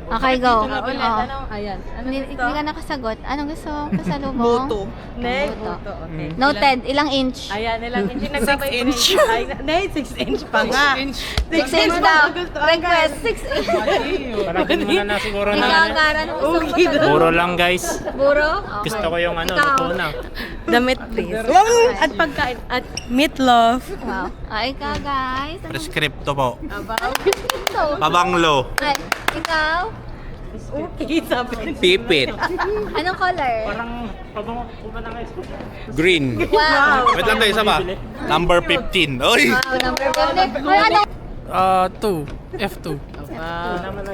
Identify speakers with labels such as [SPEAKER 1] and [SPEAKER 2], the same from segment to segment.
[SPEAKER 1] Okay, go.
[SPEAKER 2] Ulit,
[SPEAKER 1] Oh.
[SPEAKER 2] ayan.
[SPEAKER 1] Hindi ka nakasagot. Anong gusto mo pasalubong?
[SPEAKER 3] Boto.
[SPEAKER 2] Next.
[SPEAKER 1] Boto.
[SPEAKER 2] Okay.
[SPEAKER 1] Noted. Ilang inch?
[SPEAKER 2] Ayan, ilang inch yung
[SPEAKER 3] 6 inch.
[SPEAKER 2] Nay, 6 inch pa nga.
[SPEAKER 1] 6 inch daw. Request 6 inch.
[SPEAKER 4] Palagyan mo na siguro
[SPEAKER 1] Ikaw,
[SPEAKER 4] na.
[SPEAKER 1] Gara, anong gusto mo pasalubong?
[SPEAKER 4] Puro lang guys.
[SPEAKER 1] Buro?
[SPEAKER 4] Gusto ko yung ano,
[SPEAKER 1] Ikaw.
[SPEAKER 4] luto na.
[SPEAKER 2] Damit, please. At pagkain. At meatloaf.
[SPEAKER 1] Wow. Ikaw, guys. Anong
[SPEAKER 5] Prescripto po.
[SPEAKER 1] gusto?
[SPEAKER 5] Pabanglo.
[SPEAKER 1] Ay, ikaw?
[SPEAKER 2] Okay, sabi.
[SPEAKER 5] Pipit.
[SPEAKER 1] Anong color?
[SPEAKER 4] Parang pabango ko ba na guys?
[SPEAKER 5] Green.
[SPEAKER 1] Wow.
[SPEAKER 5] Wait lang tayo, isa pa. Number 15. Oy!
[SPEAKER 1] Wow, number 50. Ay, anong
[SPEAKER 6] 2. F2.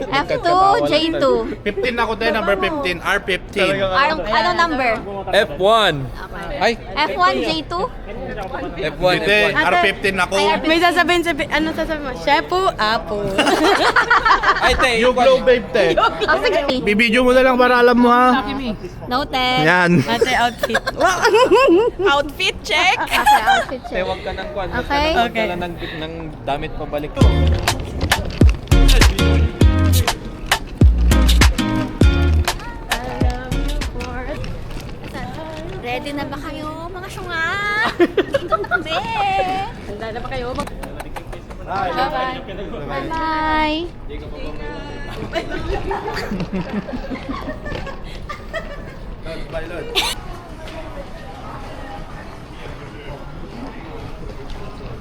[SPEAKER 1] F2, J2.
[SPEAKER 5] 15 ako tayo, number 15. R15.
[SPEAKER 1] Anong number?
[SPEAKER 6] F1. Ay,
[SPEAKER 1] F1, J2?
[SPEAKER 6] F1,
[SPEAKER 5] Hindi,
[SPEAKER 6] F1.
[SPEAKER 5] R15 ako.
[SPEAKER 2] May sasabihin, ano sasabihin mo? Shepu, apo.
[SPEAKER 6] Ay, te,
[SPEAKER 5] You glow babe, te.
[SPEAKER 1] Oh, sige.
[SPEAKER 5] Bibidyo mo na lang para alam mo ha.
[SPEAKER 1] Noted.
[SPEAKER 5] Yan.
[SPEAKER 2] Ate, outfit. Outfit check.
[SPEAKER 1] Okay, outfit
[SPEAKER 6] Te,
[SPEAKER 1] check.
[SPEAKER 6] wag ka ng kwan. Wag
[SPEAKER 1] Okay.
[SPEAKER 6] ka magdala ng damit pabalik.
[SPEAKER 1] Ready na ba kayo, mga syunga? Dito kami.
[SPEAKER 2] Handa na ba kayo?
[SPEAKER 1] Bye-bye. Bye-bye.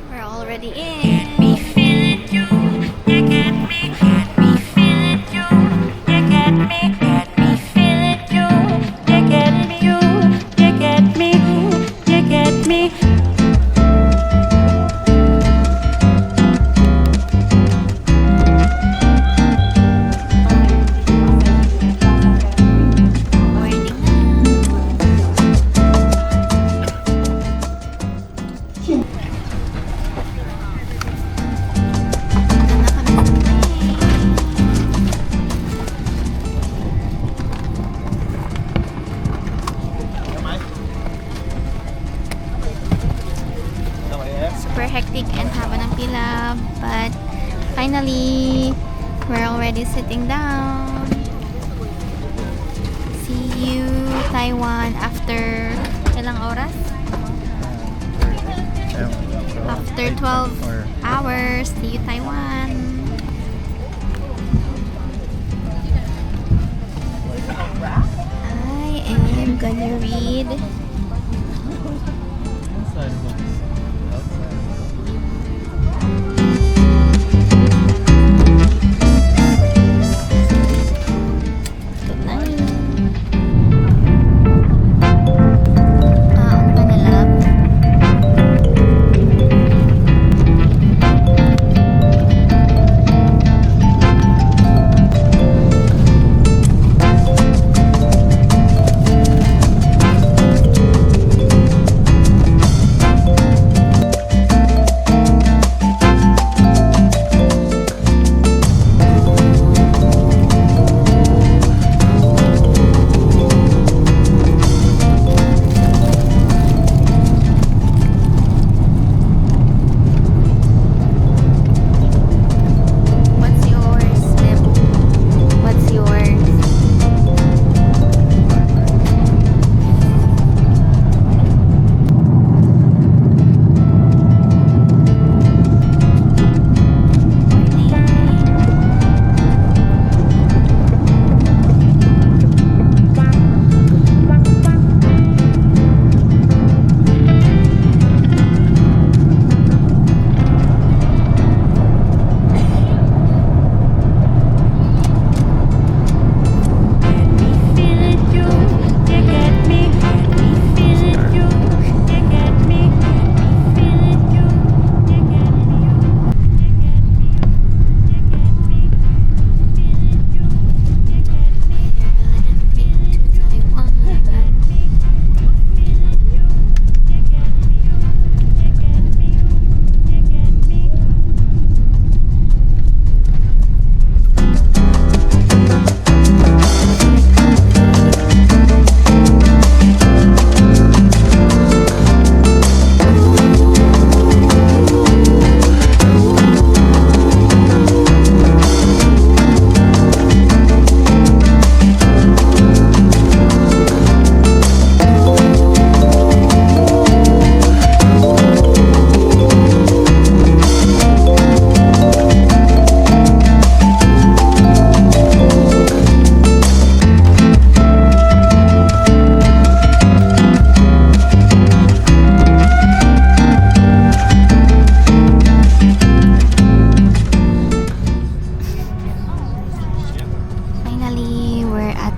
[SPEAKER 1] We're already in. Super hectic and haba ng pila, but finally we're already sitting down. See you Taiwan after ilang oras? After 12 hours, see you Taiwan. I am gonna read ano ba na, love?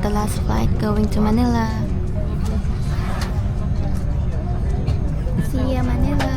[SPEAKER 1] the last flight going to Manila. See ya, Manila.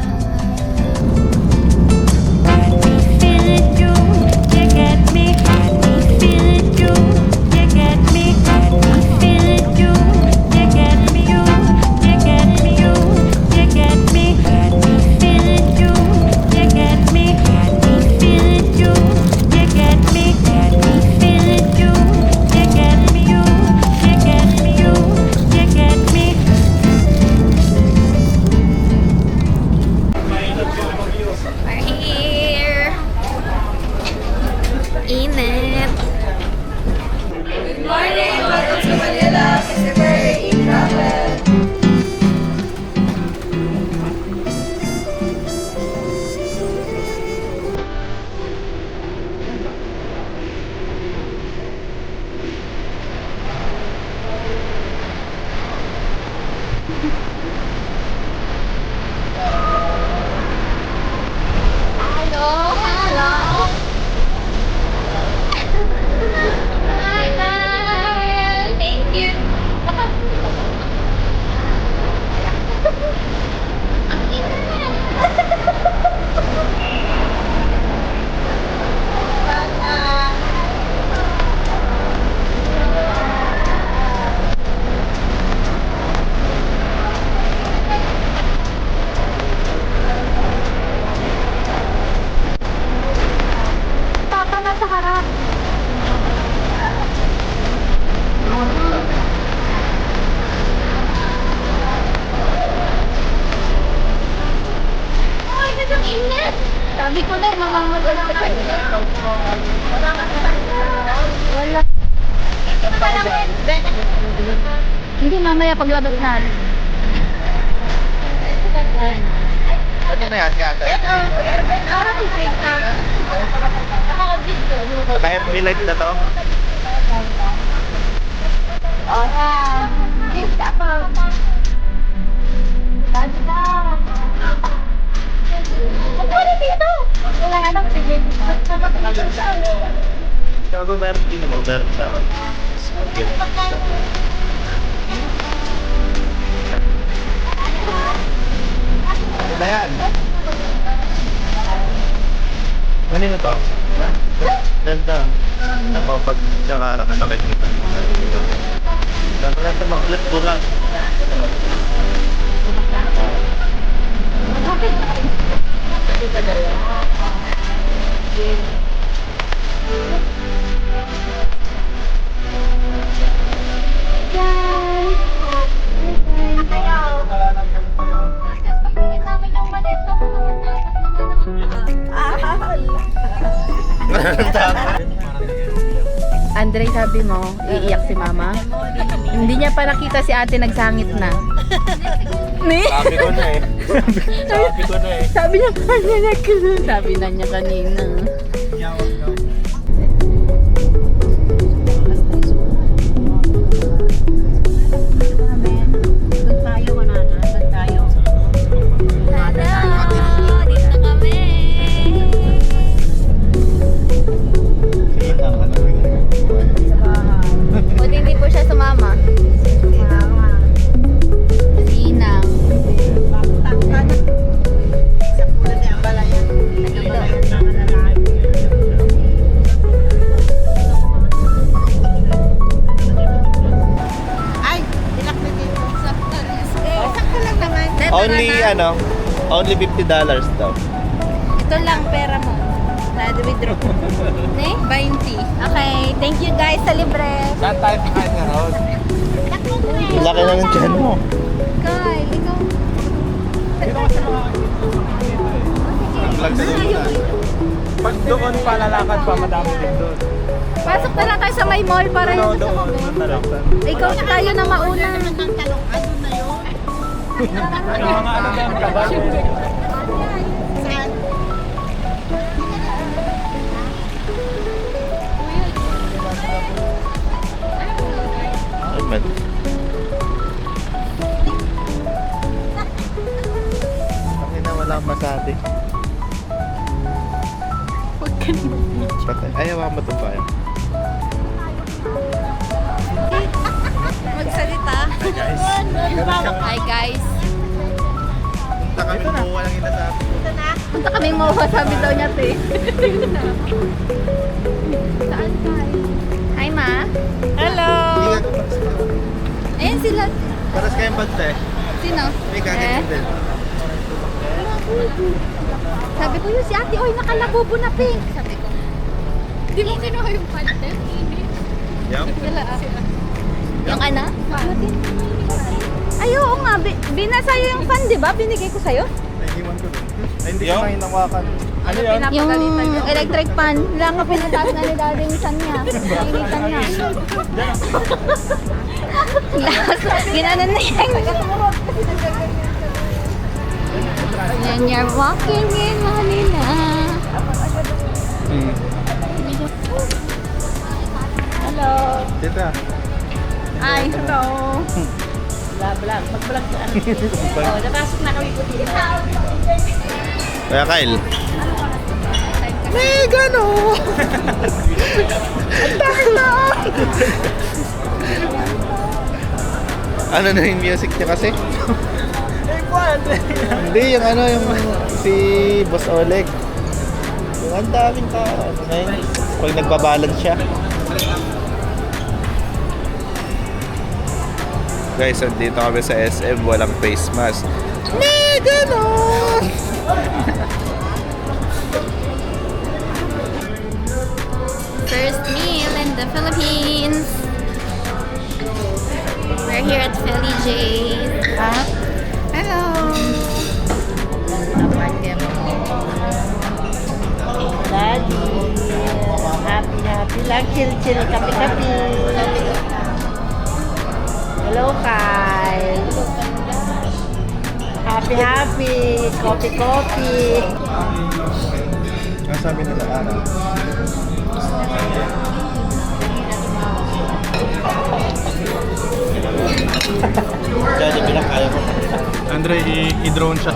[SPEAKER 1] We're here. Init. Good morning. Welcome to Manila. Christopher E-Travel. Hello. Hello. Hi. Thank you. Ang init. Papa na sa harap. Ay, ang init. Sabi ko na, mamamatay na kayo. Wala. Hindi, mamaya paglabas na.
[SPEAKER 5] Ano na yan, gata? Naka-FB light na to? Ikaw ba meron din mo? Meron sa akin. Ano na yan? Kanina to? Ganda. Napapag nakakasakit nito. Ganda na sa mag-flip ko lang.
[SPEAKER 2] Andre, sabi mo, iiyak si mama. Hindi niya pa nakita si ate nagsangit na.
[SPEAKER 6] Sabi ko na eh. Sabi ko na eh.
[SPEAKER 2] Sabi niya kanina. Sabi na niya kanina.
[SPEAKER 1] Hello. Dito kami. Buti hindi po siya sumama. Sinang.
[SPEAKER 5] Only only $50 daw.
[SPEAKER 2] Ito lang pera mo. Na-withdraw ko.
[SPEAKER 1] Ne?
[SPEAKER 2] 20. Okay, thank you guys sa libre.
[SPEAKER 6] Saan tayo pakain na ron?
[SPEAKER 5] Laki na ng tiyan mo.
[SPEAKER 1] Kyle, ikaw.
[SPEAKER 6] Pag doon pa lalakad pa, madami din doon.
[SPEAKER 2] Pasok na lang tayo sa may mall para
[SPEAKER 6] No,
[SPEAKER 2] yung
[SPEAKER 6] doon.
[SPEAKER 2] ikaw na tayo na mauna.
[SPEAKER 6] Yung mga ano na yung kabag.
[SPEAKER 5] Amen. Kami na wala masabi.
[SPEAKER 2] Huwag ka na.
[SPEAKER 5] Ayaw mo ito pa yan.
[SPEAKER 1] Hi guys.
[SPEAKER 5] Punta kami buwa lang ina sa
[SPEAKER 2] Punta kami MOA, sabi daw niya, te.
[SPEAKER 1] Saan tayo? Hi ma.
[SPEAKER 2] Hello!
[SPEAKER 1] Ayan sila.
[SPEAKER 5] Paras kayong bante.
[SPEAKER 1] Sino?
[SPEAKER 5] May kagad din.
[SPEAKER 2] Sabi ko yun, si ate, oy, nakalabubo na pink.
[SPEAKER 1] Sabi ko. Hindi mo kinuha yung panty.
[SPEAKER 5] Yup.
[SPEAKER 1] Yung ano?
[SPEAKER 2] Ay, oo nga, binasa sa'yo yung fan, di ba? Binigay ko sa'yo.
[SPEAKER 5] Naiiwan ko dun. Ay, hindi ko mahinawakan.
[SPEAKER 2] Ano yun?
[SPEAKER 1] Yung electric fan. Wala nga pinataas na ni daddy yung san niya. Nainitan niya. Ginanon na yan. When you're walking in Manila.
[SPEAKER 2] Hello.
[SPEAKER 5] Tita.
[SPEAKER 2] Ay, hello. Vlog. Mag-vlog ka. Oh, napasok na kami po dito.
[SPEAKER 5] Kaya Kyle. Megano! Ang dami na! Ano na yung music niya kasi? Hindi, yung ano, yung si Boss Oleg. Yung ang daming tao. Ano na yun? Pag nagbabalance siya. Guys, andito kami sa SM, walang face mask. Megano!
[SPEAKER 1] First meal in the Philippines. We're here at Philly J's. Hello.
[SPEAKER 2] Daddy. Happy lang. Chill. Kapi. Hello, Kyle. Happy. Coffee.
[SPEAKER 5] Ang sabi nila, ano? Dahil pinakaya ko.
[SPEAKER 4] Andre, i-drone siya.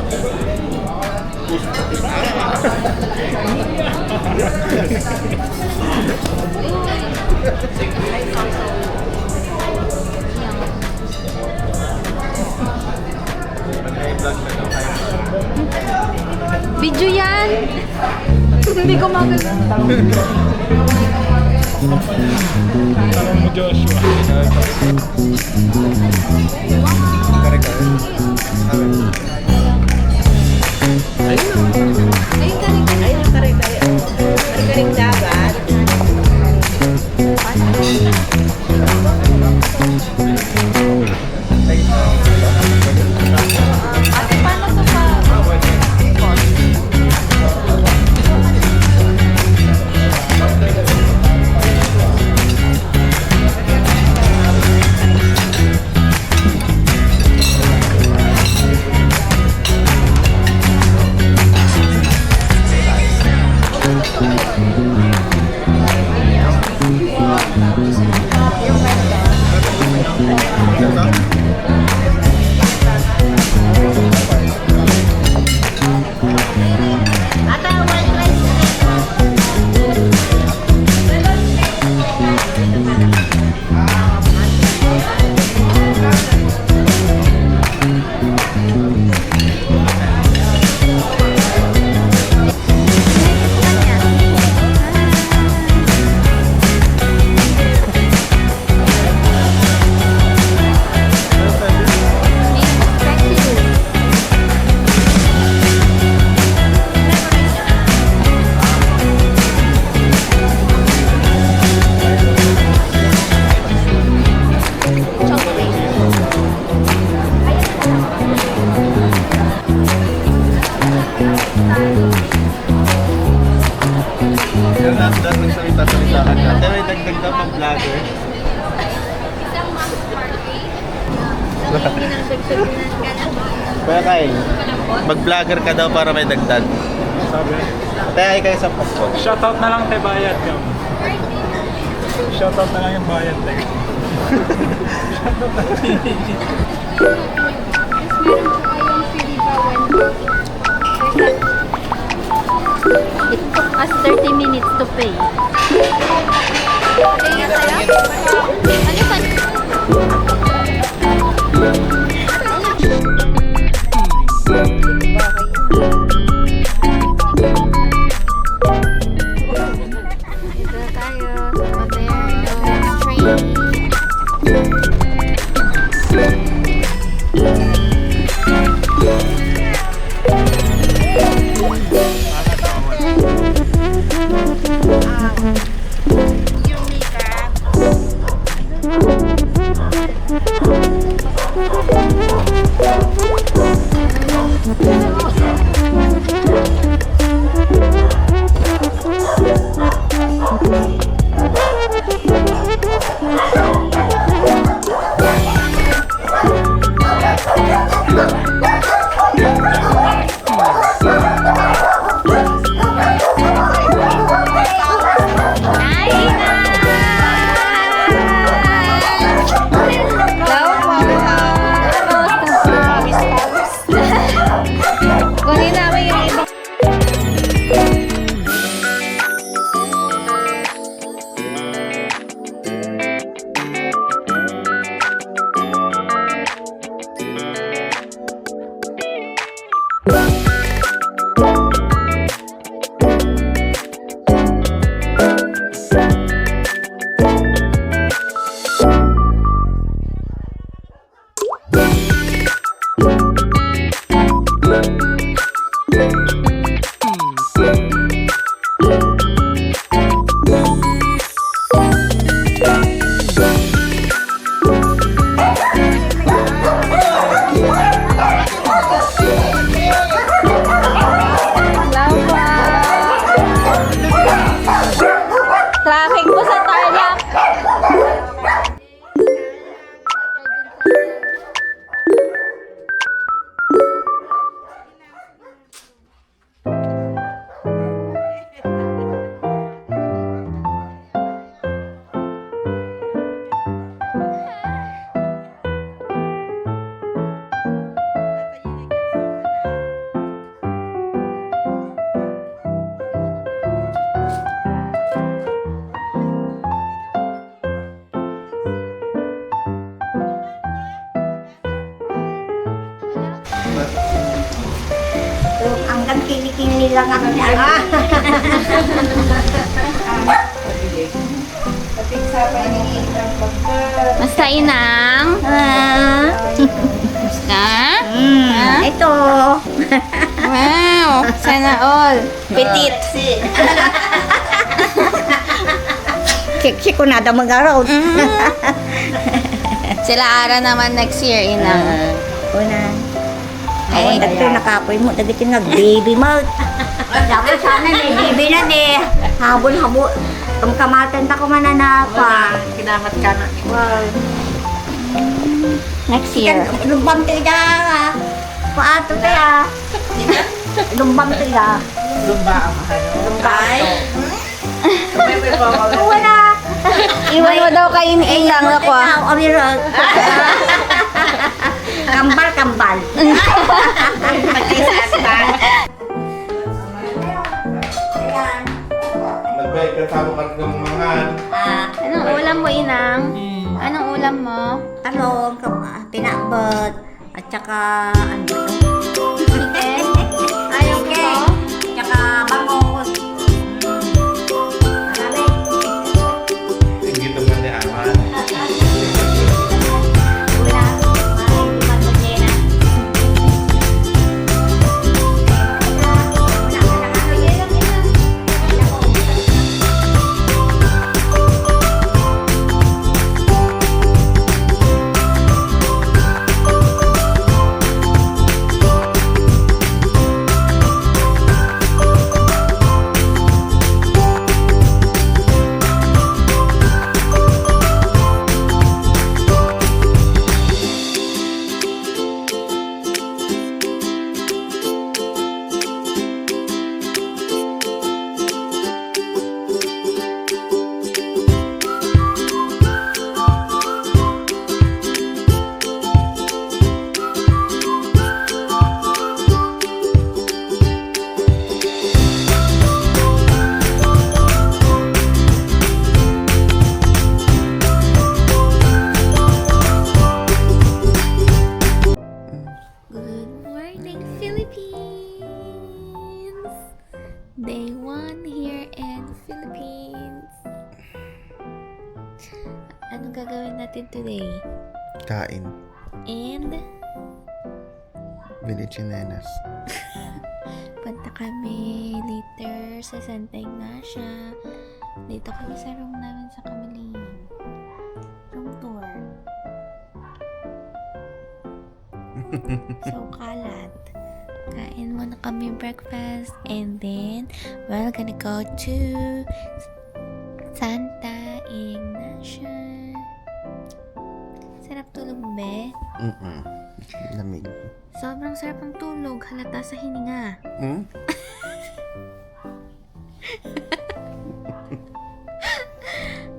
[SPEAKER 2] Video yan. Hindi ko magaganda.
[SPEAKER 4] Joshua.
[SPEAKER 2] Galing dagat. Ate, paano to pa?
[SPEAKER 5] Dapat nagsalita-salita ka na. Pero may dagdag daw pang vlogger. Kaya Kyle, mag-vlogger ka daw para may dagdag.
[SPEAKER 4] Sabi.
[SPEAKER 5] Kaya kayo sa popcorn.
[SPEAKER 4] Shoutout na lang kay Bayad ka. Shoutout na lang yung Bayad ka. Shoutout na lang.
[SPEAKER 2] It took us 30 minutes to pay.
[SPEAKER 1] Ano pa?
[SPEAKER 3] Kinikili lang ako niya.
[SPEAKER 1] Basta inang. Basta?
[SPEAKER 3] Ito.
[SPEAKER 1] Wow! Sana all. Petit.
[SPEAKER 3] Siksi ko na daw mag-araw.
[SPEAKER 1] Sila ara naman next year, inang.
[SPEAKER 3] Una. Ay, dagto nakapoy mo. Dagito nga, baby mo. Dapat sana ni baby na ni. Habol-habol. Ang kamatan ta ko mananapa.
[SPEAKER 2] Kinamat ka na.
[SPEAKER 3] Wow.
[SPEAKER 1] Next year.
[SPEAKER 3] Lumbang tiga. Paato tayo. Lumbang tiga.
[SPEAKER 2] Lumba ang Lumbay?
[SPEAKER 3] Wala.
[SPEAKER 1] Iwan mo daw kay inang ako.
[SPEAKER 3] Amirag. Kambal.
[SPEAKER 5] Nag-bike ka tawag ka ng mga...
[SPEAKER 1] Anong ulam mo, inang? Anong ulam mo?
[SPEAKER 3] Talong, pinabot, at saka, ano ba ito?
[SPEAKER 1] Chicken? Ayaw mo to?
[SPEAKER 3] Tsaka bangus. Marami.
[SPEAKER 5] Hindi naman ni Aman.
[SPEAKER 3] Wala. Marami bangus din ah.
[SPEAKER 1] Good morning, Philippines! Day 1 here in Philippines. Anong gagawin natin today?
[SPEAKER 5] Kain.
[SPEAKER 1] And
[SPEAKER 5] Village Nenas.
[SPEAKER 1] punta kami later sa Santa Ignacia. Dito kami sa room namin sa Camilin. Room tour. So, kalat. Kain muna kami breakfast and then we're gonna go to Santa Ignacia. Sarap tulog, be.
[SPEAKER 5] Lamig.
[SPEAKER 1] Sobrang sarap ang tulog. Halata sa hininga.
[SPEAKER 5] Hmm?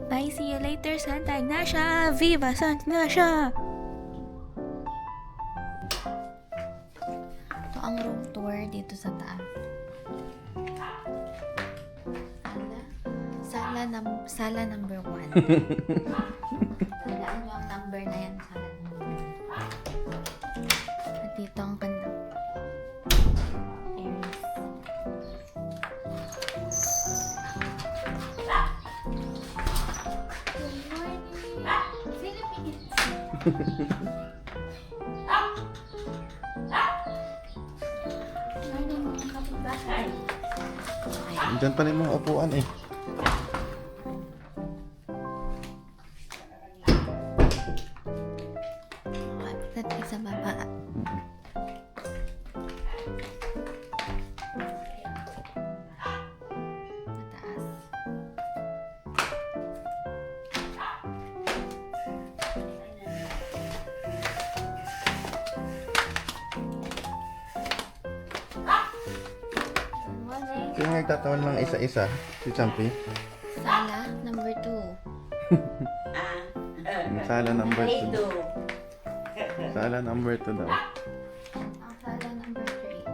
[SPEAKER 1] Bye, see you later, Santa Ignacia! Viva Santa Ignacia! Ito ang room tour dito sa taas. Sala number 1. Talaan nyo ang number na yan. Sala number 1. At dito ang kandang. Aries. Good morning, Philippines! Morning, mga kapitbahay.
[SPEAKER 5] Diyan pa rin mga upuan eh.
[SPEAKER 1] Dati sa baba. Mataas. Morning.
[SPEAKER 5] Kaya nagtatawan lang isa-isa. Si Champi.
[SPEAKER 1] Sala number 2.
[SPEAKER 5] Sala number 2. Sala number 2 daw.
[SPEAKER 1] Ang sala number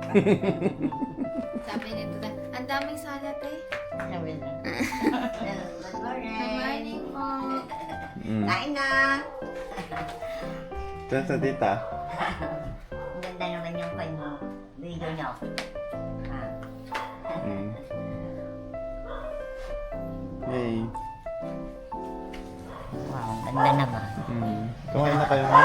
[SPEAKER 1] 3. Sabi nito na, ang daming sala, te.
[SPEAKER 3] Good
[SPEAKER 1] Good
[SPEAKER 3] morning.
[SPEAKER 1] morning po.
[SPEAKER 3] Kain na.
[SPEAKER 5] Diyan sa tita.
[SPEAKER 3] Ang ganda naman yung video nyo. Ah.
[SPEAKER 5] Yay.
[SPEAKER 3] Wow, ang ganda naman.
[SPEAKER 5] Kumain na kayo ma?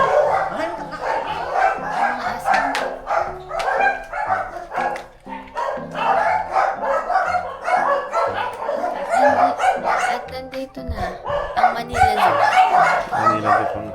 [SPEAKER 1] At nandito na ang Manila Zoo.
[SPEAKER 5] Manila Japan.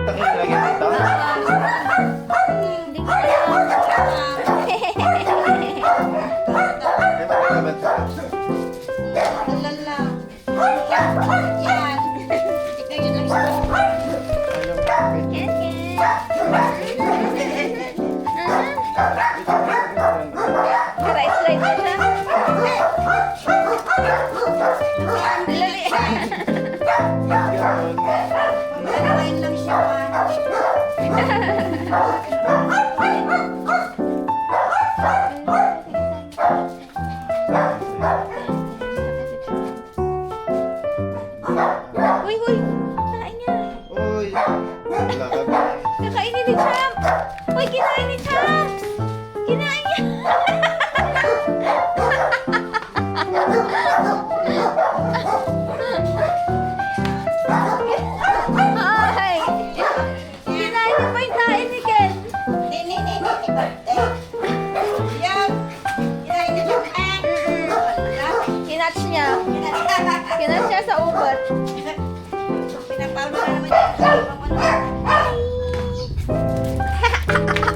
[SPEAKER 5] Takot lagi dito.
[SPEAKER 1] Hindi ko alam.
[SPEAKER 5] May magkakabat ka.
[SPEAKER 1] Uy, uy! Kinain niya.
[SPEAKER 5] Uy! Lakabi.
[SPEAKER 1] Kakainin ni Champ! Uy, kinain ni Champ! Kinain niya! Ay! Kinain niya pa yung tain ni Ken! Kinatch niya. Kinatch niya sa ubat.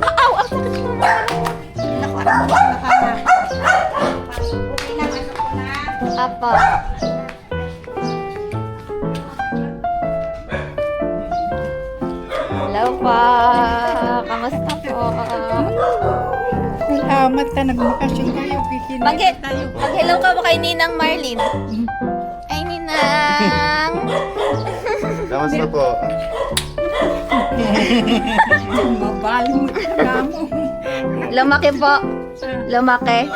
[SPEAKER 1] Aw! Ang sakit mo. Apa. Hello po. Kamusta po?
[SPEAKER 2] Salamat ka, nagbakasyon tayo.
[SPEAKER 1] Mag-hello ka ba kay Ninang Marlene? Ay, Ninang!
[SPEAKER 5] Kamusta po?
[SPEAKER 2] Mabali mo ka mo.
[SPEAKER 1] Lumaki po. Lumaki.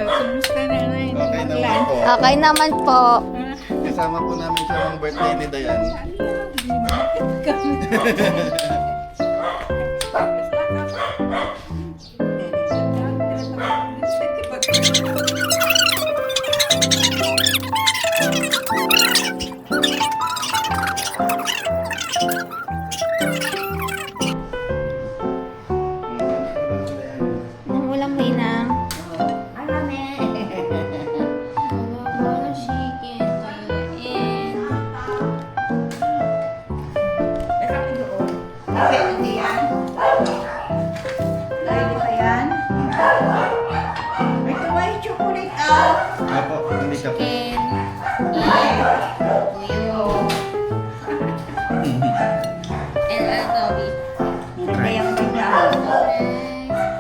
[SPEAKER 2] Kumusta na na yun?
[SPEAKER 5] Okay naman po.
[SPEAKER 1] Okay naman po.
[SPEAKER 5] Kasama po namin siya ng birthday ni Dayan.
[SPEAKER 1] Ang ulam, Ninang.
[SPEAKER 3] Alam eh.
[SPEAKER 1] Chicken. Kain.
[SPEAKER 5] Apo, hindi ka po.
[SPEAKER 1] Chicken. Tuyo. And ano, Toby?
[SPEAKER 3] Ganda yung ganda.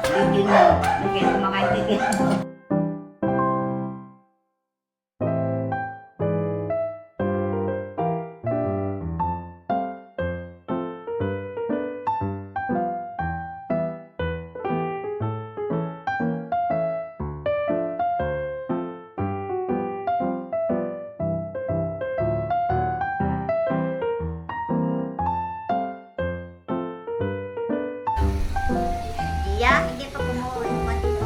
[SPEAKER 3] Bigyan mo. Bigyan ko makaitigil. Gia, hindi pa kumuha dito.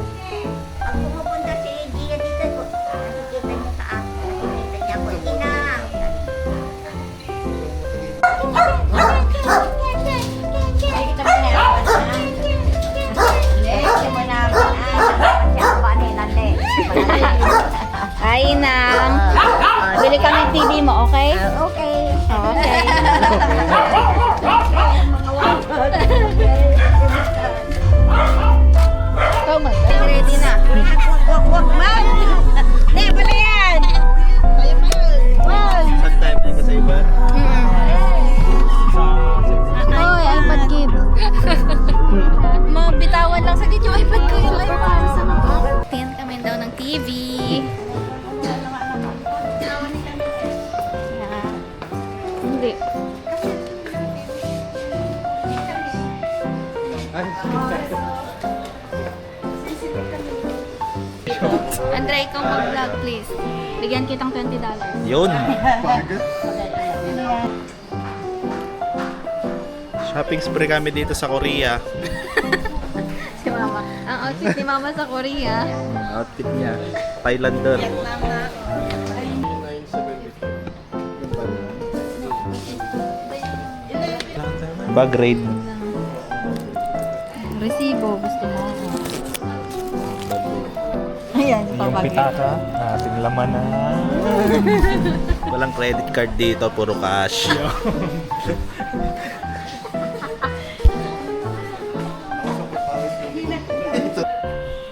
[SPEAKER 3] Pag pumupunta si Gia dito, nakikita niya sa akin. Nakikita niya ako, Inang. Nakikita mo na ako. Nakikita mo na ako. Siya ako ba nila,
[SPEAKER 1] Ay, Nang. Bili kami ng TV mo, okay?
[SPEAKER 3] Okay.
[SPEAKER 1] Okay.
[SPEAKER 3] Mga
[SPEAKER 1] Andre, ikaw mag-vlog, please. Bigyan kitang $20.
[SPEAKER 5] Yun. Shopping spree kami dito sa Korea.
[SPEAKER 1] Si Mama. Ang outfit ni Mama sa Korea.
[SPEAKER 5] Outfit niya. Thailander. Bag raid.
[SPEAKER 2] Resibo, gusto mo. Ayan,
[SPEAKER 4] Yung pitaka, ating laman na.
[SPEAKER 5] Walang credit card dito, puro cash.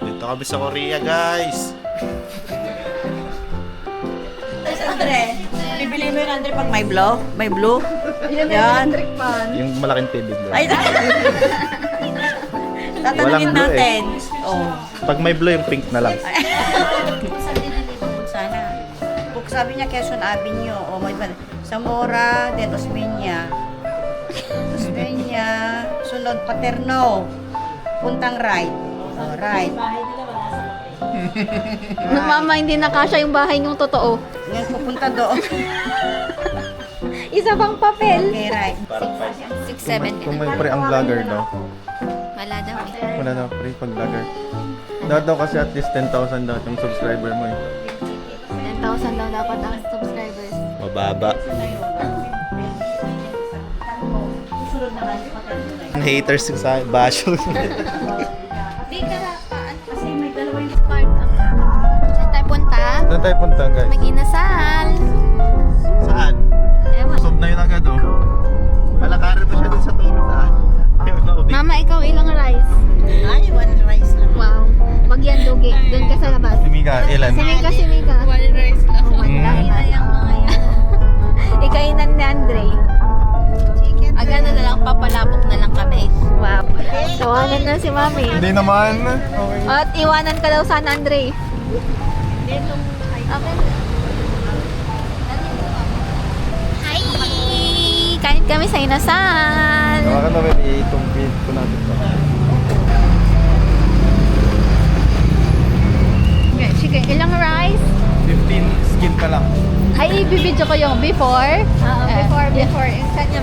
[SPEAKER 5] Dito kami sa Korea, guys.
[SPEAKER 2] Andre, bibili mo yung Andre pag may blow? May blue? Yan.
[SPEAKER 5] Yung malaking TV.
[SPEAKER 2] Ay, tatanungin
[SPEAKER 5] Walang blue
[SPEAKER 2] natin. Oh.
[SPEAKER 5] Pag may blue, yung pink na lang.
[SPEAKER 3] Sana. Kung sabi niya Quezon Avenue, o may Zamora, then Osmeña. Osmeña, sunod Paterno. Puntang right. Oh, right.
[SPEAKER 1] Mama, hindi na kasya yung bahay niyong totoo.
[SPEAKER 3] Ngayon pupunta doon.
[SPEAKER 1] Isa pang papel.
[SPEAKER 3] Okay, right.
[SPEAKER 1] 6-7
[SPEAKER 4] Kung may pre ang vlogger daw.
[SPEAKER 1] Wala daw eh.
[SPEAKER 4] Wala daw pre pag vlogger. Daw kasi at least 10,000 daw yung subscriber mo eh.
[SPEAKER 1] 10,000 daw dapat ang subscribers.
[SPEAKER 5] Mababa. Ang haters sa basho.
[SPEAKER 1] Di ka rapaan kasi may dalawang part. Saan tayo punta?
[SPEAKER 4] Saan tayo punta guys?
[SPEAKER 1] Mag-inasal.
[SPEAKER 5] Saan?
[SPEAKER 1] Ewan.
[SPEAKER 4] Sob na yun agad oh.
[SPEAKER 5] Malakarin mo siya dun sa turo na.
[SPEAKER 1] Mama, ikaw ilang rice?
[SPEAKER 3] Ay, one rice lang.
[SPEAKER 1] Wow. Wag yan dugi. Doon ka sa labas.
[SPEAKER 4] Si Mika, ilan?
[SPEAKER 1] Si Mika. One rice lang. Oh my God. Na yung mga yan. Ikainan ni Andre. Agad na lang, papalapok na lang kami. Wow. Tawanan na si Mami.
[SPEAKER 4] Hindi naman. Okay.
[SPEAKER 1] At iwanan ka daw sana, Andre. Okay. Hi! Kain kami sa inasal.
[SPEAKER 4] Tawakan na rin itong feed ko natin to.
[SPEAKER 1] Okay, sige. Ilang rice?
[SPEAKER 4] 15 skin pa lang.
[SPEAKER 2] Ay, ibibidyo ko yung before.
[SPEAKER 1] Before.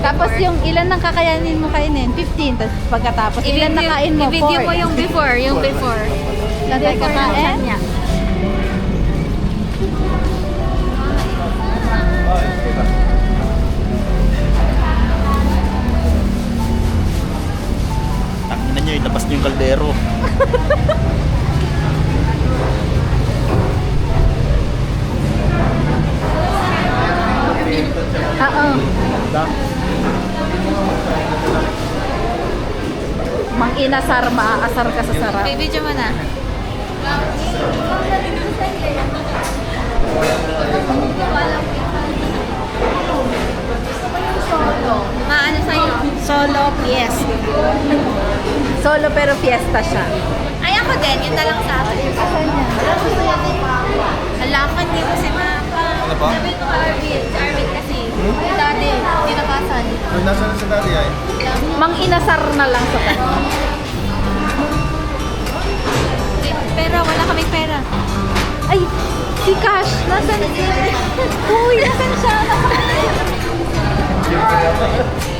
[SPEAKER 2] Tapos yung ilan ng kakayanin mo kainin? 15. Tapos pagkatapos, ilan na kain mo?
[SPEAKER 1] I-video
[SPEAKER 2] 4.
[SPEAKER 1] mo yung before. Yung before.
[SPEAKER 2] Ilan tayo kakain?
[SPEAKER 5] Tangina nyo, ilabas nyo yung kaldero.
[SPEAKER 2] Oo. Mang inasar, maaasar ka sa sarap.
[SPEAKER 1] I-video mo na. Maano sa'yo?
[SPEAKER 3] Solo, yes.
[SPEAKER 2] Solo pero fiesta siya.
[SPEAKER 1] Ay, ako din. Yun na lang sa akin.
[SPEAKER 2] Asan niya?
[SPEAKER 1] Hala, ako hindi mo si Mama.
[SPEAKER 4] Ano ba?
[SPEAKER 1] Sabi ko ka Arvin. Si Arvin kasi. Yung daddy, tinakasan.
[SPEAKER 4] Nasaan na si daddy ay?
[SPEAKER 2] Mang inasar na lang sa kanya.
[SPEAKER 1] Pera, wala kaming pera.
[SPEAKER 2] Ay, si Cash, nasan siya? Uy, nasan siya?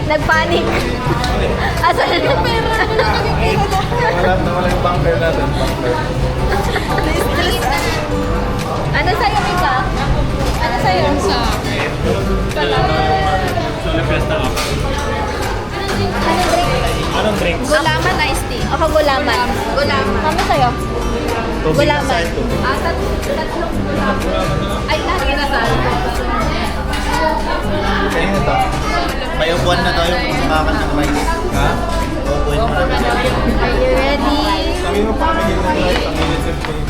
[SPEAKER 2] Nagpanik. Asan yung pera? Wala kaming pera.
[SPEAKER 4] Wala yung bunker natin. Bunker.
[SPEAKER 1] Ano sa'yo, Mika? Ano sa'yo? Sa
[SPEAKER 5] Anong drinks?
[SPEAKER 1] Gulaman iced tea.
[SPEAKER 2] Ako gulaman.
[SPEAKER 1] Gulaman.
[SPEAKER 2] Ano sa'yo?
[SPEAKER 5] Tubig na
[SPEAKER 2] Gulaman.
[SPEAKER 5] sa ito.
[SPEAKER 1] Tatlong gulaman. Ay, lahat na sa
[SPEAKER 4] Kaya na to.
[SPEAKER 5] May upuan na daw yung kakakan ng rice.
[SPEAKER 4] Ha?
[SPEAKER 5] Upuan mo na.
[SPEAKER 1] Are you ready?
[SPEAKER 4] Sabi mo pa kami yung rice. Ang initin ko yung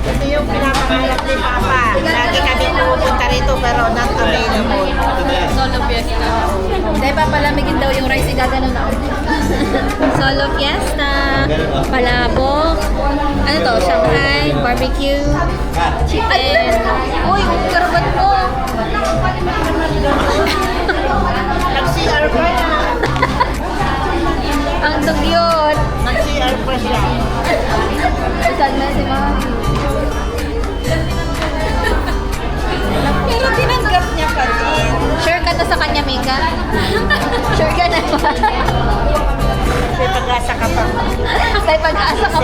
[SPEAKER 3] Ito yung pinapangalap ni Papa. Lagi kami pupunta rito pero not available.
[SPEAKER 1] Solo fiesta. Dahil papalamigin daw yung rice, igagano na. Solo fiesta. Palabok. Ano to? Shanghai, barbecue, chicken. Uy, karbat mo.
[SPEAKER 3] Nag-CR pa siya.
[SPEAKER 1] Ang dugyot.
[SPEAKER 3] Nag-CR pa siya.
[SPEAKER 1] Isag na si Mami.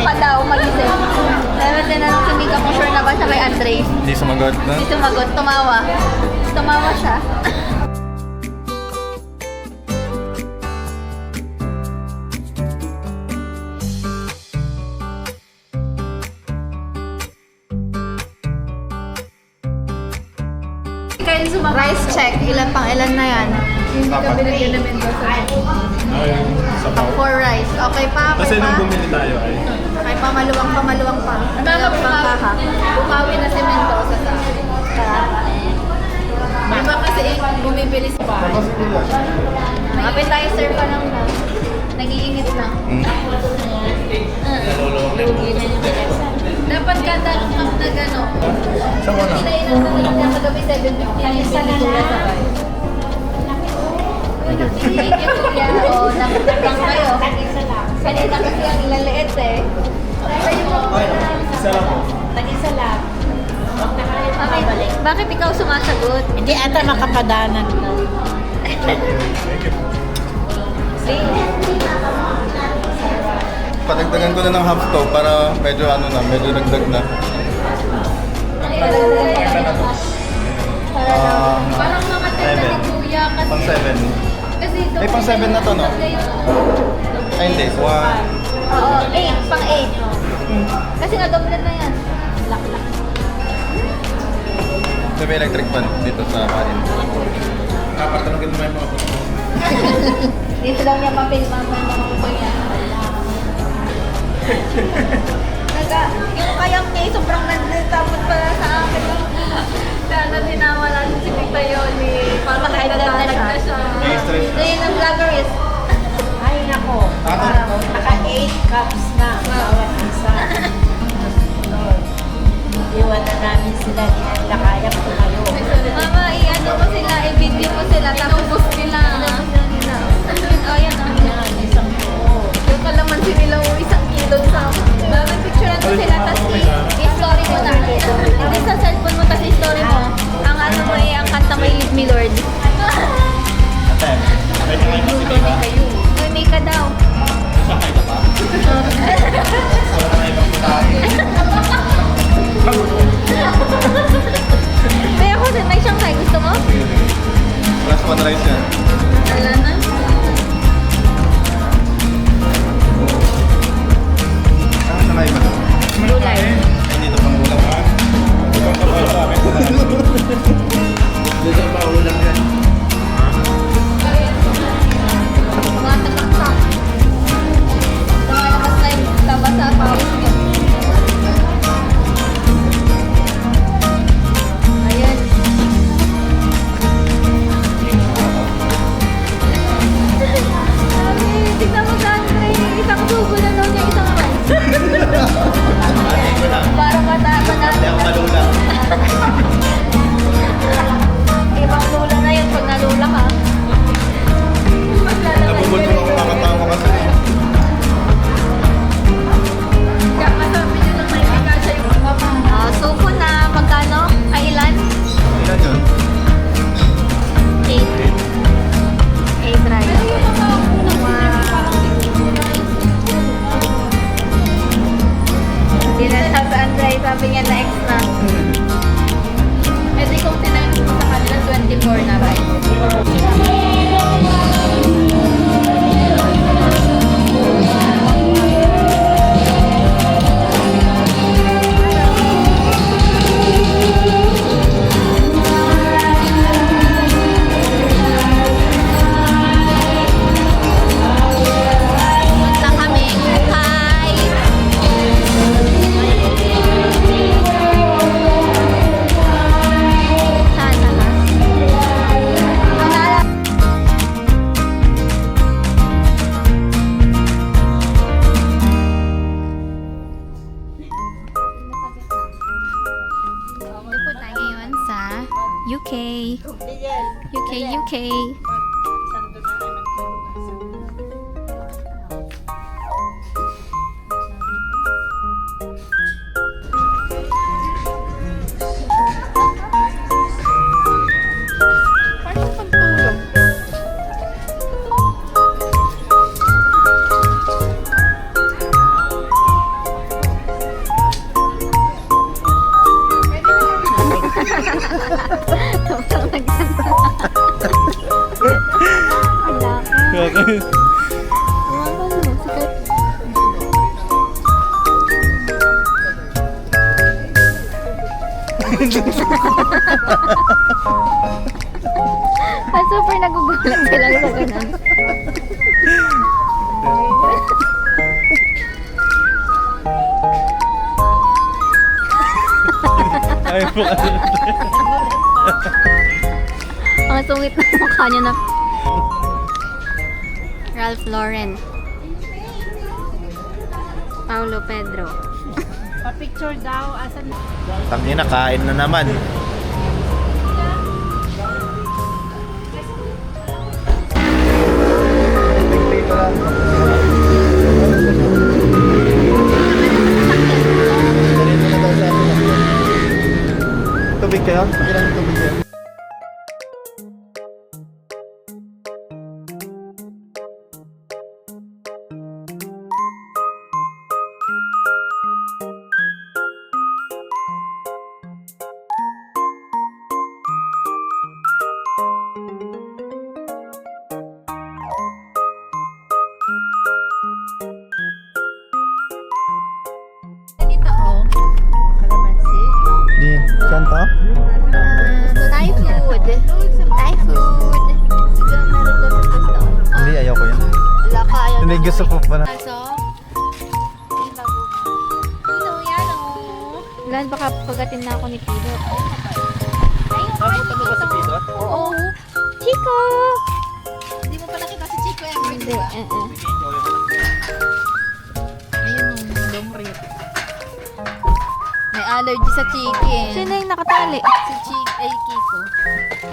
[SPEAKER 1] ka daw mag-isip. Pero tinanong si Mika kung sure na ba siya kay Andre.
[SPEAKER 6] Hindi sumagot na.
[SPEAKER 1] Hindi sumagot, tumawa. Tumawa siya. Rice check. Ilan pang ilan na yan? Hindi ka binigyan na Mendoza.
[SPEAKER 4] Ay, sabaw.
[SPEAKER 1] 4 rice. Okay pa,
[SPEAKER 4] Kasi
[SPEAKER 1] okay pa.
[SPEAKER 4] nung bumili tayo ay
[SPEAKER 1] Ay, pamaluwang pa. Bumawi na si Mendoza sa Diba kasi bumibili sa bahay. Appetizer pa lang na. Nag-iinit na.
[SPEAKER 2] Lugi na yung pesa.
[SPEAKER 1] Dapat kada cup na gano'n.
[SPEAKER 6] Sa mo na?
[SPEAKER 1] Kinainan na lang niya kagabi 7.50 na yung pinituya sa bahay. Thank you, Kuya. O, nakapagpang kayo. Kanina kasi ang ilaliit eh.
[SPEAKER 4] isa lang po.
[SPEAKER 2] Tag-isa lang. Huwag na kayo makabalik.
[SPEAKER 1] Bakit ikaw sumasagot?
[SPEAKER 2] Hindi ata makapadanan na.
[SPEAKER 6] Patagdagan ko na ng half to para medyo ano na, medyo nagdag na.
[SPEAKER 1] Parang mga tenda ni Kuya kasi.
[SPEAKER 6] Pang 7.
[SPEAKER 1] Kasi ito.
[SPEAKER 6] Ay, pang 7 na to, no? Ay, hindi.
[SPEAKER 1] Oo, 8. Pang 8. Kasi nadoble na yan. Lak-lak.
[SPEAKER 6] May electric fan dito sa kanin.
[SPEAKER 4] Kapatanongin mo yung mga puto.
[SPEAKER 1] Dito lang niya mapilman ng mga kuko niya. Yung kayang niya, sobrang nanditapot pala sa akin. Kaya na tinawala si Tita Yoli. Parang nagdalag na siya.
[SPEAKER 6] stress na.
[SPEAKER 1] Ayun ang vloggerist.
[SPEAKER 2] Ay, nako. Naka 8 cups na. Bawat isa. Iwan na namin sila. Hindi na nila kaya tumayo.
[SPEAKER 1] Mama, i-ano mo sila, i-video mo sila, tapos post nila. Ayan,
[SPEAKER 2] Yan, isang buo.
[SPEAKER 1] yung kalamansi nila o 1 kilo sa picture natin sila, tapos i-story mo na. Hindi sa cellphone mo, tapos i-story mo. Ang ano mo ang kanta may Leave Me Lord.
[SPEAKER 4] Ate, may mga si Mika.
[SPEAKER 1] May Mika daw.
[SPEAKER 4] Siya kayo pa. Wala na ibang putahe.
[SPEAKER 1] Kaya ako din, may Shanghai. Gusto mo?
[SPEAKER 6] Plus 1 rice yan.
[SPEAKER 1] Wala na.
[SPEAKER 6] Ah, sa kayo ba?
[SPEAKER 2] Gulay.
[SPEAKER 6] Ay, dito pang ulam.
[SPEAKER 4] Ibang kapal sa amin.
[SPEAKER 6] Dito pang ulam yan.
[SPEAKER 1] Mga takaksak. Lumalabas na yung taba sa pawis ko. Ayan. Sabi, tignan mo sa Andre. Isang sugo na daw niya, isang rice. Parang matama na.
[SPEAKER 6] Hindi ako malula.
[SPEAKER 1] Ibang lula na yun pag nalula ka.
[SPEAKER 6] Nabubulto ako makatawa kasi.
[SPEAKER 1] Suko na magkano? Ay, ilan?
[SPEAKER 6] Ilan yun?
[SPEAKER 1] 8. 8 rice. Hindi na siya sa Andre, sabi niya na extra. Eh di kung tinanong mo sa kanila, 24 na rice. Punta kami kay sana ba? Ang naalala Dito tayo ngayon sa UK. UK. Parang pagtulog. Hawakan mo. Sikat. At super nagugulat sila sa ganun.
[SPEAKER 5] Ay po kasi.
[SPEAKER 1] Ang sungit na mukha niya na. Ralph Lauren. Paulo Pedro.
[SPEAKER 2] Pa-picture daw. Asan?
[SPEAKER 5] Tangina, kain na naman. Tubig kayo? Ilang tubig kayo?
[SPEAKER 1] Dito oh.
[SPEAKER 3] Kalamansi.
[SPEAKER 5] Di, saan to?
[SPEAKER 1] Thai food. Thai food. Siguro meron doon sa gusto.
[SPEAKER 5] Hindi, ayaw ko yan.
[SPEAKER 1] Wala ka, ayaw
[SPEAKER 5] Hindi,
[SPEAKER 1] na
[SPEAKER 5] gusto
[SPEAKER 1] ako
[SPEAKER 5] ko pa na.
[SPEAKER 1] So, iba po. Hello, yan oh. Lan, baka pagatin na ako ni Pido.
[SPEAKER 5] Napunta mo ba sa Pido?
[SPEAKER 1] Oo. Chico!
[SPEAKER 2] Hindi mo pa nakita si Chico yan.
[SPEAKER 1] Hindi,
[SPEAKER 2] Ayun o, long rip. May allergy sa chicken.
[SPEAKER 1] Sino yung nakatali?
[SPEAKER 2] Si Chick ay Kiko.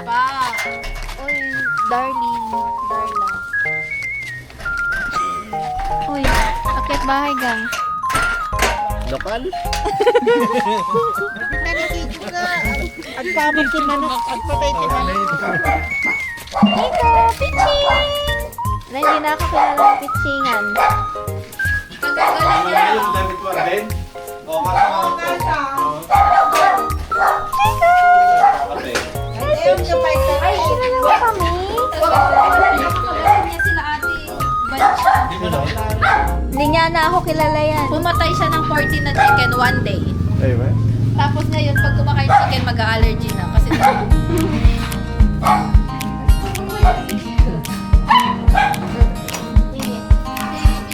[SPEAKER 2] Pa.
[SPEAKER 1] Uy, darling. Darla. Uy, akit bahay gang.
[SPEAKER 5] Lokal?
[SPEAKER 3] At pabog tinanong. At patay tinanong.
[SPEAKER 1] Nico, pitching! Na hindi na ako kilala ng pitchingan.
[SPEAKER 6] Ano na yung damit mo rin? O, kasama ko. Kasi,
[SPEAKER 3] Ayun, kapay ka.
[SPEAKER 1] Ay, kilala mo kami?
[SPEAKER 2] Niya sila ate.
[SPEAKER 6] hindi mo na
[SPEAKER 1] Hindi niya na ako kilala yan.
[SPEAKER 2] Pumatay siya ng 14 na chicken one day.
[SPEAKER 5] Ay, ba?
[SPEAKER 2] Tapos ngayon, pag kumakain chicken, mag-allergy na. Kasi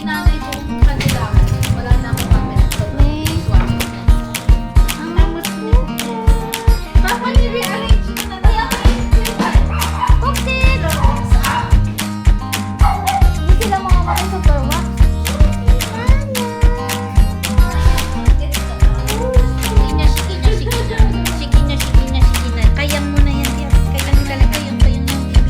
[SPEAKER 2] inanay ko kanila. Wala na akong camera. Papa, ni-rearrange ko na tayo.
[SPEAKER 1] Cooksit! Hindi sila mga super wax.
[SPEAKER 2] Kaya mo na yan. Kailan talaga yung bibi niya yan.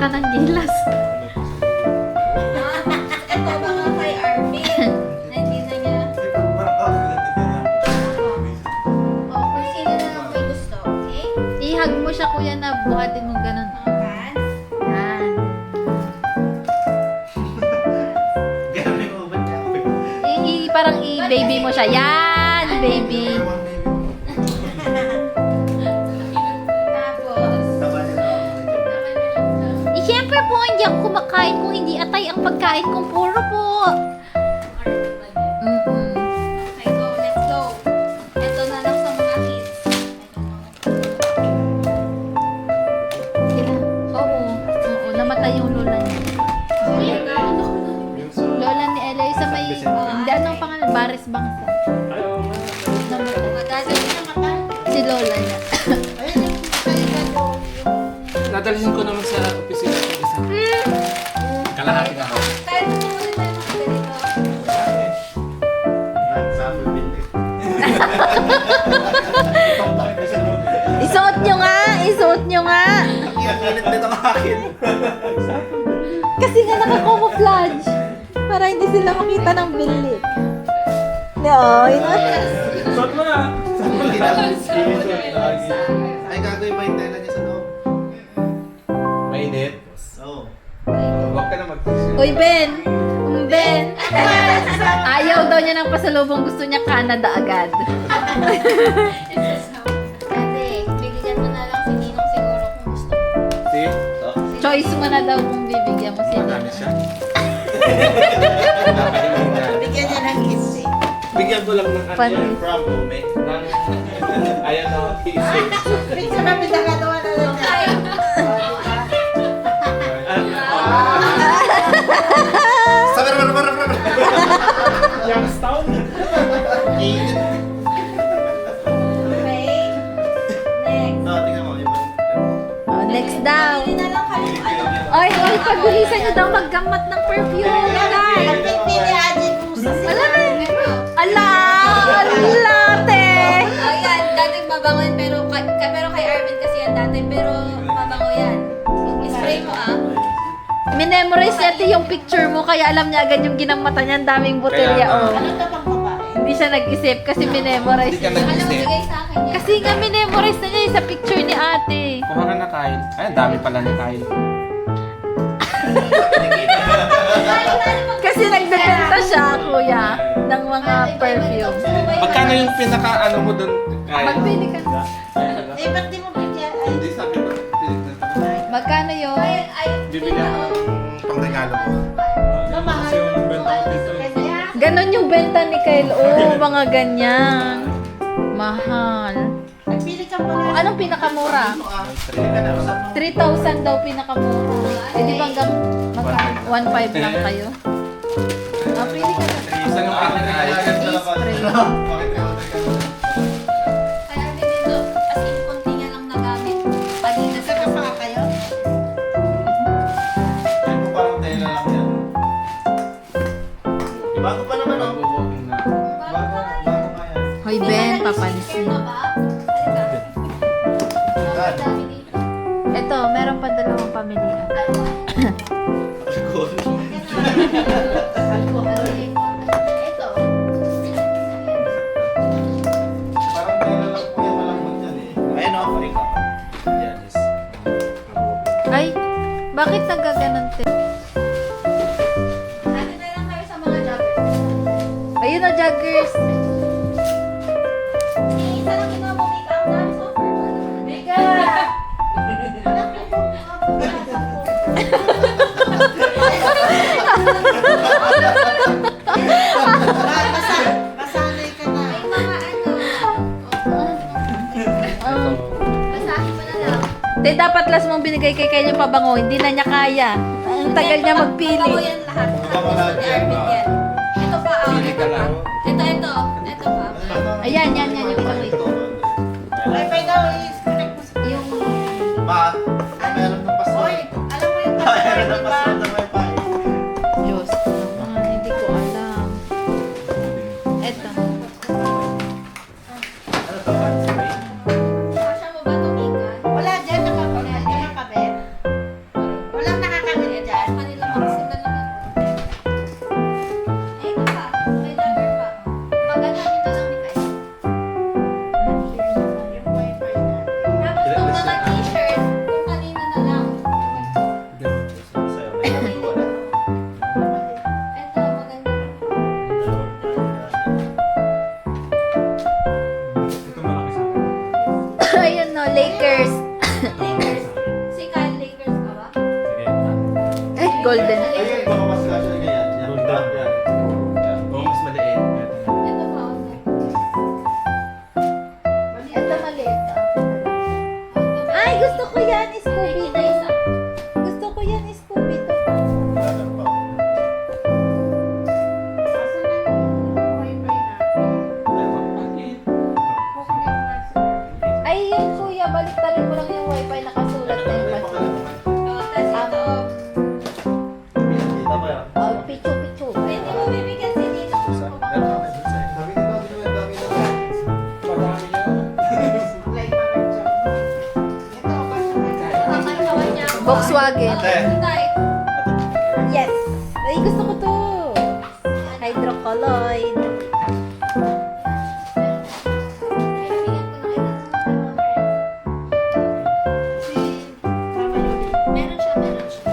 [SPEAKER 1] kita ng gilas.
[SPEAKER 2] Ito mga kay Arvin. Na hindi na niya. O, kung sino na lang may gusto, okay?
[SPEAKER 1] Ihag mo siya kuya na buhatin mo ganun.
[SPEAKER 2] Yan.
[SPEAKER 1] Yan. Parang i-baby mo siya. Yan, baby.
[SPEAKER 2] Tapos,
[SPEAKER 1] Siyempre po, hindi ako kumakain kung hindi atay ang pagkain kong puro po. Mm-mm.
[SPEAKER 2] okay, go, let's go. Ito na lang sa mga kids.
[SPEAKER 1] Sila. Oo. Oo, namatay yung lola niya. Lola ni Ella, yung sa may, hindi, anong pangalan? Baris Bangsa. Namatay.
[SPEAKER 2] Dati na mata.
[SPEAKER 1] Si lola niya.
[SPEAKER 4] Nadalisin ko naman sa opisina ko isa. Kalahati nga ako.
[SPEAKER 2] Tayo na muna tayo mga ganito.
[SPEAKER 1] Isuot nyo nga! Isuot nyo nga!
[SPEAKER 5] Init nito ang akin.
[SPEAKER 1] Kasi nga naka-camouflage. Para hindi sila makita ng bilik. No, yun na.
[SPEAKER 4] Suot mo na!
[SPEAKER 5] Ay, gagawin ba yung tela niya sa loob?
[SPEAKER 6] Mainit.
[SPEAKER 5] Oo.
[SPEAKER 6] Huwag ka na mag-tisip.
[SPEAKER 1] Uy, Ben! Ben! Ayaw daw niya ng pasalubong. Gusto niya Canada agad.
[SPEAKER 2] Ate, bigyan mo na lang si Ninong siguro kung gusto mo.
[SPEAKER 6] See?
[SPEAKER 1] Choice mo na daw kung bibigyan mo sila.
[SPEAKER 6] Marami siya.
[SPEAKER 3] Bigyan niya ng kiss eh.
[SPEAKER 6] Bigyan ko lang ng
[SPEAKER 1] Pan-
[SPEAKER 6] ano, from home eh. Ayan o, isip.
[SPEAKER 3] Picture namin nakagawa na lang niya.
[SPEAKER 5] Sabi naman.
[SPEAKER 4] Youngstown!
[SPEAKER 5] Init.
[SPEAKER 2] Okay? Next.
[SPEAKER 5] No, tingnan mo.
[SPEAKER 1] Oh, next daw.
[SPEAKER 2] Pili na lang kayo ano.
[SPEAKER 1] Ay, pagbulisan niyo daw maggamat ng perfume. Guys.
[SPEAKER 3] Pili Aji Pusa.
[SPEAKER 1] Alam mo. Ala! Alate!
[SPEAKER 2] Ayan, dating mabango yan, pero kay Arvin kasi yan dati, pero mabango yan. Spray mo ah.
[SPEAKER 1] Minemorize niya ate yung picture mo, kaya alam niya agad yung ginamata niya. Ang daming botelya,
[SPEAKER 6] Kaya nga.
[SPEAKER 1] oh.
[SPEAKER 3] Ano ito pang babae?
[SPEAKER 1] Hindi siya nag-isip kasi minemorize
[SPEAKER 6] Hindi ka
[SPEAKER 1] niya.
[SPEAKER 2] Alam mo,
[SPEAKER 6] nag-isip.
[SPEAKER 2] bigay sa akin yan.
[SPEAKER 1] Kasi nga minemorize na niya sa picture ni ate.
[SPEAKER 6] Kuha ka na, Kyle. Ay, ang dami pala ni Kyle.
[SPEAKER 1] Kasi nagbebenta siya, kuya, ng mga perfume.
[SPEAKER 6] Magkano yung pinaka ano mo doon, Kyle?
[SPEAKER 1] Magpili ka.
[SPEAKER 3] Eh, ba't di mo bigyan? Ay,
[SPEAKER 6] Hindi sabi ko. tinignan ko.
[SPEAKER 1] Magkano yun?
[SPEAKER 6] Bibili ako ng pangregalo ko.
[SPEAKER 3] mamahal.
[SPEAKER 4] Kasi yung benta ko dito.
[SPEAKER 3] Kaya,
[SPEAKER 1] Ganon yung benta ni Kyle. Oh, mga ganyan. Mahal.
[SPEAKER 3] nagpili ka pala.
[SPEAKER 1] Anong pinakamura? 3,000 daw pinakamura. Eh di ba hanggang 1,500 lang kayo? Ah, pili ka na.
[SPEAKER 6] Isa ng pinaka
[SPEAKER 1] Spray.
[SPEAKER 2] Kay Arvin dito, as in, konti niya lang nagamit. Kanina sa
[SPEAKER 3] Saka pa kayo?
[SPEAKER 5] Ay, kung parang tela lang yan. Bago pa naman, oh. Bago pa yan.
[SPEAKER 1] Hoy Ben, papansin. Ito, meron pa dalawang pamilihan.
[SPEAKER 2] Ito.
[SPEAKER 5] Parang tela lang po yan, malambot yan eh. Ayun, oh. Yan is.
[SPEAKER 1] Ay, bakit nagaganon te?
[SPEAKER 2] Ano na lang kayo sa mga joggers?
[SPEAKER 1] Ayun na, joggers.
[SPEAKER 2] Isa lang kinuha mo, Mika. Ang dami sa offer. Mika!
[SPEAKER 3] Masanay ka na.
[SPEAKER 2] May mga ano.
[SPEAKER 1] Ah.
[SPEAKER 2] Basahin mo na lang.
[SPEAKER 1] Te, dapat last mong binigay kay Kyle yung pabango. Hindi na niya kaya. Ang tagal niya
[SPEAKER 2] Bago
[SPEAKER 1] magpili.
[SPEAKER 2] yan lahat. Lahat ni Arvin yan. Ito pa,
[SPEAKER 6] Pili ka lang.
[SPEAKER 2] Ito. Ito pa.
[SPEAKER 1] Ayan, yan yung ilagay ko.
[SPEAKER 3] Wi-Fi daw is connect mo sa...
[SPEAKER 1] Yung,
[SPEAKER 5] Ma, may alam ng password.
[SPEAKER 3] Oy, alam mo yung
[SPEAKER 5] May
[SPEAKER 3] password,
[SPEAKER 5] alam
[SPEAKER 3] di
[SPEAKER 5] ng
[SPEAKER 3] ba?
[SPEAKER 5] password ng wifi.
[SPEAKER 1] Diyos ko naman, hindi ko alam. Eto.
[SPEAKER 5] Ano to?
[SPEAKER 2] Kasya mo ba ito, Mika?
[SPEAKER 3] Wala dyan, nakakabit. Wala
[SPEAKER 1] Ayun no, Lakers. Lakers. Si Kyle, Lakers ka ba? Eh, golden.
[SPEAKER 6] Ayun, baka mas kasya na ganyan. Yan, yan. Yan. Oo, mas maliit.
[SPEAKER 1] Ito pa. Ito maliit. Ay, gusto ko yan, Scooby. Gusto ko yan, Scooby. Ay, yun kuya, baliktarin mo lang yung wifi, nakasulat na yung password.
[SPEAKER 6] Kita ba yan?
[SPEAKER 1] Oh, pichu-pichu. Pwede mo bibigyan si Nino.
[SPEAKER 6] Dami na dami na dami na.
[SPEAKER 1] Volkswagen.
[SPEAKER 6] Ate.
[SPEAKER 1] Yes. Ay, gusto ko to. Hydrocolloid. Meron siya, meron siya.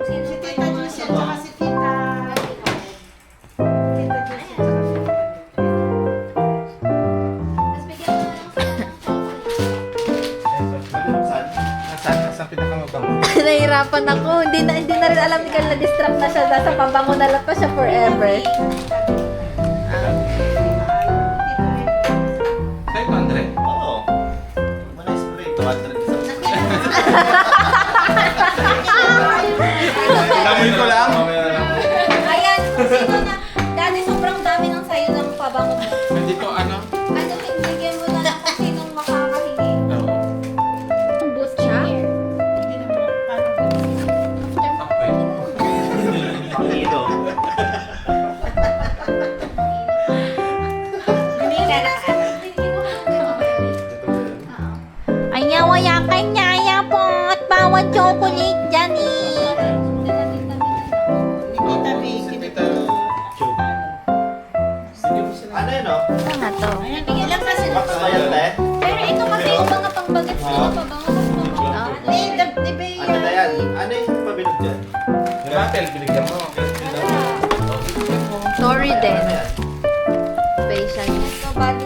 [SPEAKER 3] Si Tita Lucia, tsaka si Tita. Tita Lucia, tsaka si Tita.
[SPEAKER 1] Tapos bigyan mo na lang sila ng chocolate.
[SPEAKER 5] Nasaan pinakamabang?
[SPEAKER 1] Nahirapan ako. Hindi na rin alam ni Carl na distract na siya. Nasa pabango na lang pa siya forever.
[SPEAKER 6] Sa'yo, Andre? Oo. Muna spray. 200 isang spray. Lamoy ko lang.
[SPEAKER 1] Ayan, kung sino na. Dati sobrang dami ng sayo ng pabango mo.
[SPEAKER 6] Nandito ano?
[SPEAKER 1] Ano, bigyan mo na lang kung sinong makakahingi.
[SPEAKER 6] Oo.
[SPEAKER 1] Ang boost siya?
[SPEAKER 6] Okay.
[SPEAKER 5] Pangilo.
[SPEAKER 1] Hindi ka na. Ay, waya kanya po at bawat chocolate dyan
[SPEAKER 3] Tita Vicky.
[SPEAKER 6] Ano yun, oh?
[SPEAKER 1] Ano nga to?
[SPEAKER 3] Bigyan lang pa sila.
[SPEAKER 6] Box ba yan, te?
[SPEAKER 1] Pero ito kasi yung mga pangbagets na pabango.
[SPEAKER 6] Ano na yan? Ano yung pabilog dyan? Yung natin, binigyan mo.
[SPEAKER 1] Sorry din.
[SPEAKER 6] Ano yan?
[SPEAKER 1] Facial. Ito, body